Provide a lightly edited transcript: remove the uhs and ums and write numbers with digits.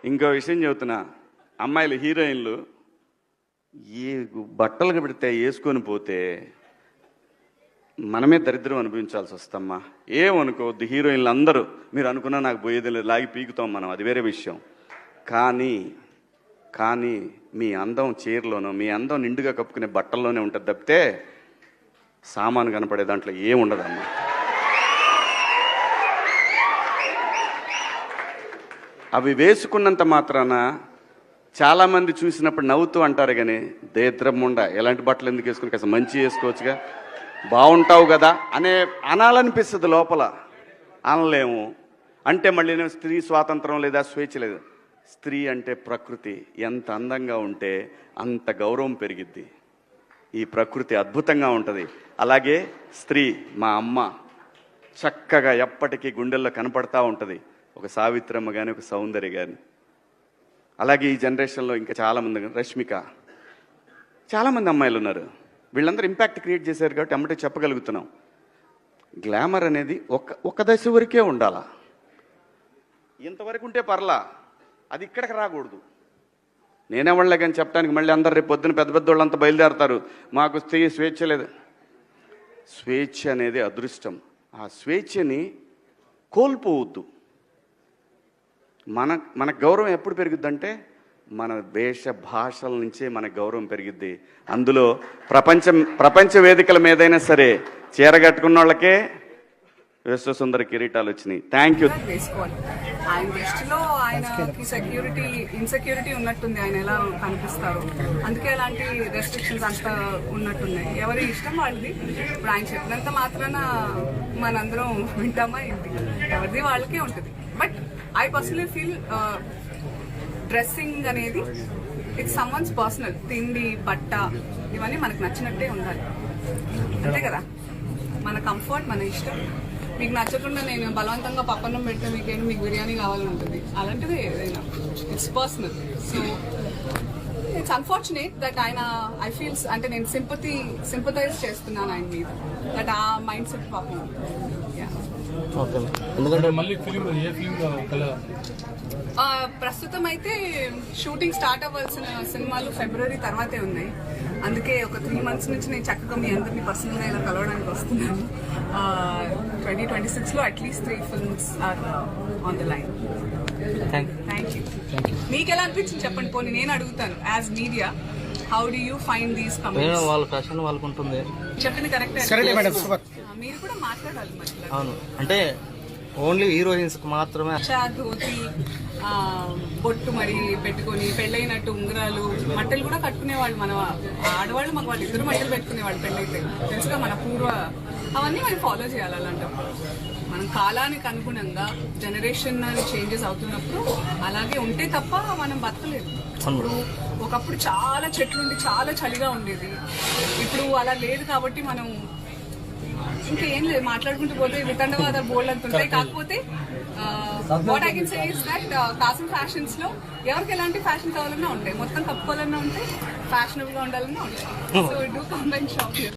ఇంకో విషయం చెబుతున్నా, అమ్మాయిలు హీరోయిన్లు ఈ బట్టలు పెడితే వేసుకొని పోతే మనమే దరిద్రం అనిపించాల్సి వస్తమ్మా. ఏమనుకోవద్దు, హీరోయిన్లు అందరూ మీరు అనుకున్నా నాకు పోయేది లేదు, లాగి పీకుతాం మనం, అది వేరే విషయం. కానీ మీ అందం చీరలోనో, మీ అందం నిండుగా కప్పుకునే బట్టల్లోనే ఉంటుంది తప్పితే సామాను కనపడే దాంట్లో ఏముండదమ్మా. అవి వేసుకున్నంత మాత్రాన చాలామంది చూసినప్పుడు నవ్వుతూ అంటారు, కానీ దేద్రమ్ముండ ఎలాంటి బట్టలు ఎందుకు వేసుకుని కాస్త మంచి వేసుకోవచ్చుగా, బాగుంటావు కదా అనాలనిపిస్తుంది లోపల. అనలేము. అంటే మళ్ళీ స్త్రీ స్వాతంత్రం లేదా స్వేచ్ఛ లేదు. స్త్రీ అంటే ప్రకృతి, ఎంత అందంగా ఉంటే అంత గౌరవం పెరిగిద్ది. ఈ ప్రకృతి అద్భుతంగా ఉంటుంది. అలాగే స్త్రీ మా అమ్మ చక్కగా ఎప్పటికీ గుండెల్లో కనపడతా ఉంటుంది, ఒక సావిత్రమ్మ కానీ ఒక సౌందర్య కానీ. అలాగే ఈ జనరేషన్లో ఇంకా చాలామంది, రష్మిక, చాలామంది అమ్మాయిలు ఉన్నారు. వీళ్ళందరూ ఇంపాక్ట్ క్రియేట్ చేశారు కాబట్టి అమ్మటే చెప్పగలుగుతున్నాం. గ్లామర్ అనేది ఒక దశ వరకే ఉండాలా, ఇంతవరకు ఉంటే పర్లా, అది ఇక్కడికి రాకూడదు. నేనేవాళ్ళే కానీ చెప్పడానికి మళ్ళీ అందరు రేపు పొద్దున పెద్ద పెద్ద వాళ్ళంతా బయలుదేరతారు, మాకు స్వేచ్ఛ లేదు. స్వేచ్ఛ అనేది అదృష్టం. ఆ స్వేచ్ఛని కోల్పోవద్దు. మన గౌరవం ఎప్పుడు పెరుగుద్దంటే మన వేష భాషల నుంచే మన గౌరవం పెరిగిద్ది. అందులో ప్రపంచ వేదికల మీదైనా సరే చీర కట్టుకున్న వాళ్ళకే విశ్వసుందర కిరీటాలు వచ్చినాయి. Thank you. ఆయన దృష్టిలో ఆయనకి ఇన్సెక్యూరిటీ ఉన్నట్టుంది, ఆయన ఎలా కనిపిస్తారు, అందుకే అలాంటి రెస్ట్రిక్షన్స్ అంతా ఉన్నట్టున్నాయి. ఎవరి ఇష్టం వాళ్ళది. ఇప్పుడు ఆయన చెప్పినంత మాత్రాన మనందరం వింటామా ఏంటి? ఎవరిది వాళ్ళకే ఉంటుంది. But I personally feel dressing అనేది ఇట్స్ సమ్వన్స్ పర్సనల్. తిండి, బట్ట ఇవన్నీ మనకు నచ్చినట్టే ఉండాలి, అంతే కదా. మన కంఫర్ట్, మన ఇష్టం. మీకు నచ్చకుండా నేను బలవంతంగా పక్కన పెడితే మీకు బిర్యానీ కావాలని ఉంటుంది, అలాంటిది ఏదైనా it's personal. So it's unfortunate that ఆయన ఐ ఫీల్స్ అంటే నేను సింపథైజ్ చేస్తున్నాను ఆయన మీద, దట్ ఆ మైండ్ సెట్ పాపం. ఎందుకంటే మళ్ళీ ప్రస్తుతం అయితే షూటింగ్ స్టార్ట్ అవ్వాల్సిన సినిమాలు ఫిబ్రవరి తర్వాతే ఉన్నాయి. అందుకే ఒక 3 months నుంచి నేను చక్కగా మీ అందరినీ పర్సనల్గా ఇలా కలవడానికి వస్తున్నాను. 2026లో at least 3 films are on the line. Thank you. మీకు ఎలా అనిపించింది చెప్పండి. పోనీ నేను అడుగుతాను, as media, how do you find these comments? వాళ్ళ ఫ్యాషన్ వాళ్ళకు ఉంటుంది. చెప్పింది కరెక్ట్. మీరు కూడా మాట్లాడాలి మరి. అవును, అంటే ఓన్లీ హీరోయిన్స్ మాత్రమే ధోతి, బొట్టు మరి పెట్టుకొని పెళ్ళైనట్టు ఉంగరాలు, మట్టలు కూడా కట్టుకునేవాళ్ళు. మన ఆడవాళ్ళు మగ వాళ్ళు ఇద్దరు మట్టలు పెట్టుకునేవాళ్ళు పెళ్ళైతే, తెలుసుగా మన పూర్వ. అవన్నీ మనం ఫాలో చేయాలి. అలాంటప్పుడు మనం కాలానికి అనుగుణంగా జనరేషన్ చేంజెస్ అవుతున్నప్పుడు అలాగే ఉంటే తప్ప మనం బతకలేదు. ఒకప్పుడు చాలా చెట్లుండి చాలా చలిగా ఉండేది, ఇప్పుడు అలా లేదు. కాబట్టి మనం ఇంకేం లేదు, మాట్లాడుకుంటూ పోతే వితండవాద బోల్డ్ అంటుంటాయి. కాకపోతే what I can say is that కాసం ఫ్యాషన్స్ లో ఎవరికి ఎలాంటి ఫ్యాషన్ కావాలన్నా ఉంటాయి, మొత్తం కప్పుకోవాలన్నా ఉంటాయి, ఫ్యాషనబుల్ గా ఉండాలన్నా ఉంటాయి. So do come and shop here.